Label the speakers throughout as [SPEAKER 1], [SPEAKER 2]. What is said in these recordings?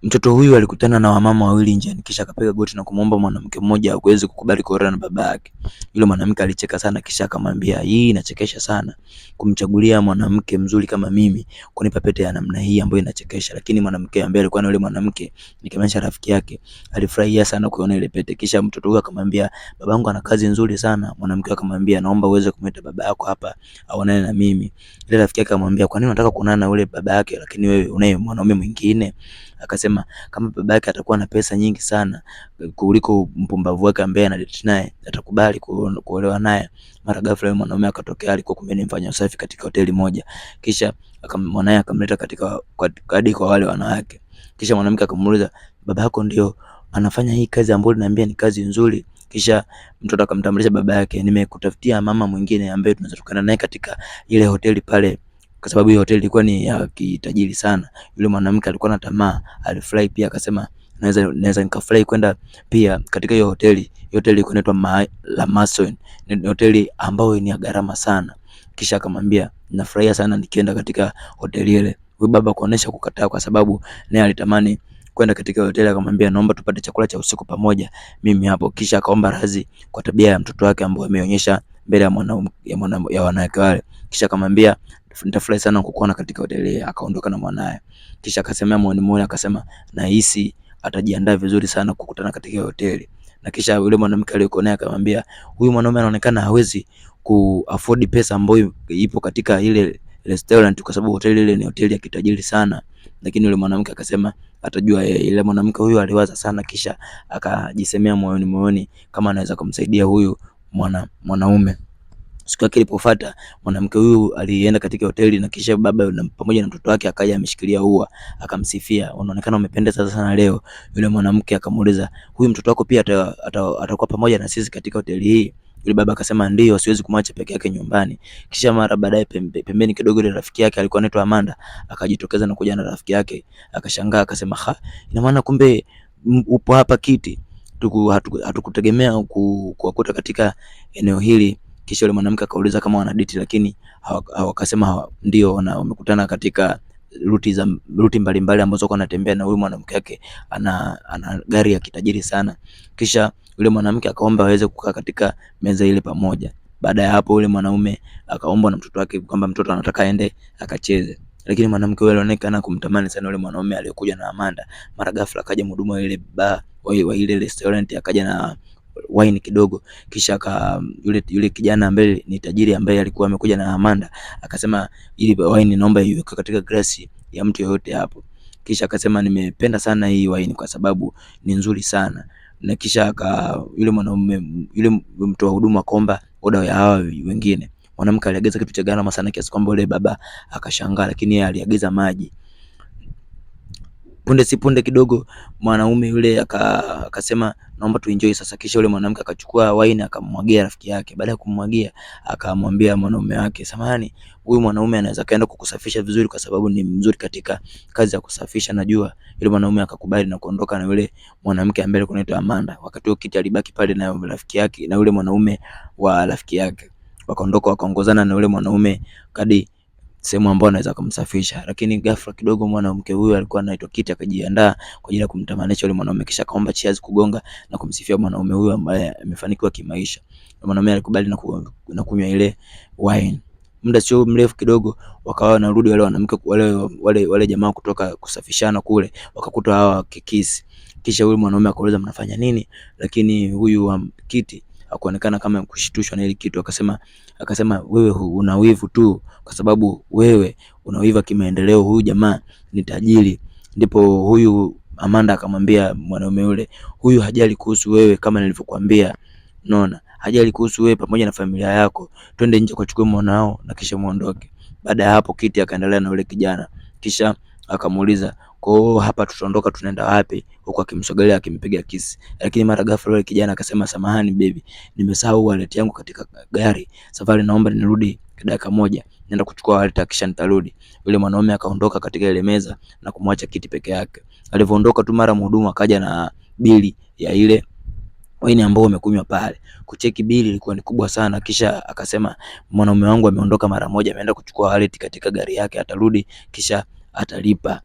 [SPEAKER 1] Mtoto huyu alikutana na wamama wawili njiani, kisha akapiga goti na kumwomba mwanamke mmoja aweze kukubali kuolewa na baba yake. Yule mwanamke alicheka sana, kisha akamwambia, hii inachekesha sana kumchagulia mwanamke mzuri kama mimi kunipa pete ya namna hii ambayo inachekesha. Lakini mwanamke ambaye alikuwa na yule mwanamke, nikimaanisha rafiki yake, alifurahia sana kuona ile pete. Kisha mtoto huyu akamwambia, babangu ana kazi nzuri sana. Mwanamke akamwambia, naomba uweze kumleta baba yako hapa aonane na mimi. Ile rafiki yake akamwambia, kwa nini unataka kuonana na yule baba yake lakini wewe unaye mwanaume mwingine? Akasema kama baba yake atakuwa na pesa nyingi sana kuliko mpumbavu wake ambaye anadate naye, atakubali kuolewa naye. Mara ghafla yule mwanaume akatokea, alikuwa kumbe ni mfanya usafi katika hoteli moja. Kisha mwanae akamleta katika hadi kwa wale wanawake. Kisha mwanamke akamuuliza, baba yako ndio anafanya hii kazi ambayo unaniambia ni kazi nzuri? Kisha mtoto akamtambulisha baba yake, nimekutafutia mama mwingine ambaye tunaweza tukana naye katika ile hoteli pale, kwa sababu hiyo hoteli ilikuwa ni ya kitajiri sana. Yule mwanamke alikuwa na tamaa, alifurahi pia, akasema naweza nikafurahi kwenda pia katika hiyo hoteli. Hiyo hoteli ilikuwa inaitwa La Mason, ni hoteli ambayo ni ya gharama sana. Kisha akamwambia, nafurahia sana nikienda katika hoteli ile. Huyu baba kuonesha kukataa, kwa sababu naye alitamani kwenda katika hoteli. Akamwambia, naomba tupate chakula cha usiku pamoja mimi hapo. Kisha akaomba radhi kwa tabia ya mtoto wake ambaye ameonyesha mbele ya wanawake wale. Kisha akamwambia, nitafurahi sana kukuona katika hoteli. Akaondoka na mwanae. Kisha akasemea moyoni mwake, akasema nahisi atajiandaa vizuri sana kukutana katika hoteli. Na kisha yule mwanamke aliyekuwa naye akamwambia, huyu mwanaume anaonekana hawezi kuafford pesa ambayo ipo katika ile restaurant, kwa sababu hoteli ile ni hoteli ya kitajiri sana. Lakini yule mwanamke akasema atajua yeye. Ile mwanamke huyu aliwaza sana, kisha akajisemea moyoni kama anaweza kumsaidia huyu mwanaume. Siku yake ilipofuata, mwanamke huyu alienda katika hoteli, na kisha baba pamoja na mtoto wake akaja ameshikilia ua, akamsifia, unaonekana umependeza sana leo. Yule mwanamke akamuuliza, huyu mtoto wako pia atakuwa pamoja na sisi katika hoteli hii? Yule baba akasema, ndio, siwezi kumwacha peke yake nyumbani. Kisha mara baadaye pembeni kidogo, ile rafiki yake alikuwa anaitwa Amanda akajitokeza na kuja na rafiki yake. Akashangaa akasema, ina maana kumbe upo hapa Kiti, hatukutegemea kuwakuta katika eneo hili. Kisha yule mwanamke akauliza kama wanadate, lakini wakasema ndio, wamekutana katika ruti mbalimbali ambazo kwa anatembea, na huyu mwanamke wake ana gari ya kitajiri sana. Kisha yule mwanamke akaomba aweze kukaa katika meza ile pamoja. Baada ya hapo, yule mwanaume akaomba na mtoto wake kwamba mtoto anataka aende akacheze, lakini mwanamke yule alionekana kumtamani sana yule mwanaume aliyokuja na Amanda. Mara ghafla akaja mhudumu wa ile bar wa ile restaurant, akaja na wine kidogo. Kisha yule kijana ambaye ni tajiri ambaye alikuwa amekuja na Amanda akasema, ili wine naomba iweke katika glasi ya mtu yoyote hapo. Kisha akasema, nimependa sana hii wine kwa sababu ni nzuri sana. Na kisha yule mwanaume yule mtu wa huduma akaomba oda ya hawa wengine. Mwanamke aliagiza kitu cha gharama sana kiasi kwamba yule baba akashangaa, lakini yeye aliagiza maji. Punde si punde kidogo mwanaume yule akasema, naomba tuenjoy sasa. Kisha yule mwanamke akachukua wine akamwagia rafiki yake. Baada ya kummwagia, akamwambia mwanaume wake, samahani, huyu mwanaume anaweza kaenda kukusafisha vizuri kwa sababu ni mzuri katika kazi ya kusafisha, najua. Yule mwanaume akakubali na kuondoka na yule mwanamke ambaye alikuwa anaitwa Amanda. Wakati huo Kiti alibaki pale na rafiki yake na yule mwanaume wa rafiki yake. Wakaondoka wakaongozana na yule mwanaume kadi sehemu ambayo anaweza kumsafisha. Lakini ghafla kidogo mwanamke huyu alikuwa anaitwa Kiti akajiandaa kwa ajili ya kumtamanisha yule mwanaume, kisha kaomba cheers kugonga na kumsifia mwanaume huyu ambaye amefanikiwa kimaisha. Mwanaume alikubali na kunywa ile wine. Muda sio mrefu kidogo wakawa wanarudi wale wanawake wale jamaa kutoka kusafishana kule, wakakuta hawa kikisi. Kisha yule mwanaume akauliza, mnafanya nini? Lakini huyu Kiti hakuonekana kama kushitushwa na ile kitu. Akasema wewe una wivu tu, kwa sababu wewe una wivu kimaendeleo, huyu jamaa ni tajiri. Ndipo huyu Amanda akamwambia mwanaume yule, huyu hajali kuhusu wewe kama nilivyokuambia. Unaona, hajali kuhusu wewe pamoja na familia yako. Twende nje kuchukua mwanao na kisha muondoke. Baada ya hapo Kiti akaendelea na yule kijana. Kisha akamuuliza, kwa hapa tutaondoka tunaenda wapi? Huko akimsogelea akimpiga kisi. Lakini mara ghafla yule kijana akasema, samahani baby, nimesahau wallet yangu katika gari. Safari naomba nirudi dakika moja. Nenda kuchukua wallet kisha nitarudi. Yule mwanaume akaondoka katika ile meza na kumwacha Kiti peke yake. Alivyoondoka tu mara mhudumu akaja na bili ya ile wine ambao umekunywa pale. Kucheki bili ilikuwa ni kubwa sana. Kisha akasema, mwanaume wangu ameondoka mara moja, ameenda kuchukua wallet katika gari yake, atarudi kisha atalipa.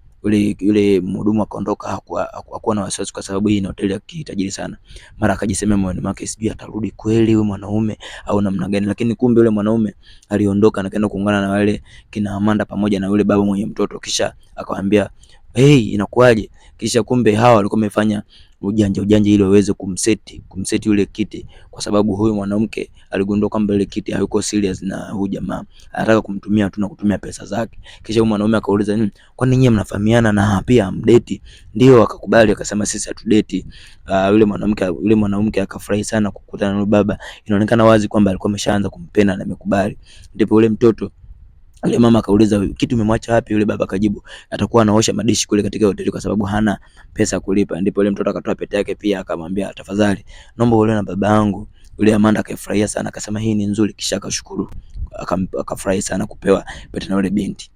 [SPEAKER 1] Yule mhudumu akaondoka, hakuwa na wasiwasi kwa sababu hii ni hoteli ya kitajiri sana. Mara akajisemea moyoni mwake, sijui atarudi kweli huyu mwanaume au namna gani, lakini kumbe yule mwanaume aliondoka na kaenda kuungana na wale kina Amanda pamoja na yule baba mwenye mtoto, kisha akamwambia hey, inakuaje? Kisha kumbe hawa walikuwa wamefanya ujanja ili waweze kumseti yule kiti, kwa sababu huyu mwanamke aligundua kwamba ile kiti hayuko serious na huyu jamaa, anataka kumtumia tu na kutumia pesa zake. Kisha huyu mwanaume akauliza, kwani nyinyi mnafahamiana na pia mdeti? Ndio, akakubali, akasema sisi hatudeti. Yule mwanamke akafurahi sana kukutana na baba, inaonekana wazi kwamba alikuwa ameshaanza kumpenda na amekubali. Ndipo yule mama akauliza, kitu umemwacha wapi? Yule baba akajibu, atakuwa anaosha madishi kule katika hoteli kwa sababu hana pesa kulipa. Ndipo yule mtoto akatoa pete yake pia, akamwambia tafadhali naomba uolewe na baba yangu. Yule Amanda akafurahia sana, akasema hii ni nzuri, kisha akashukuru, akafurahi sana kupewa pete na yule binti.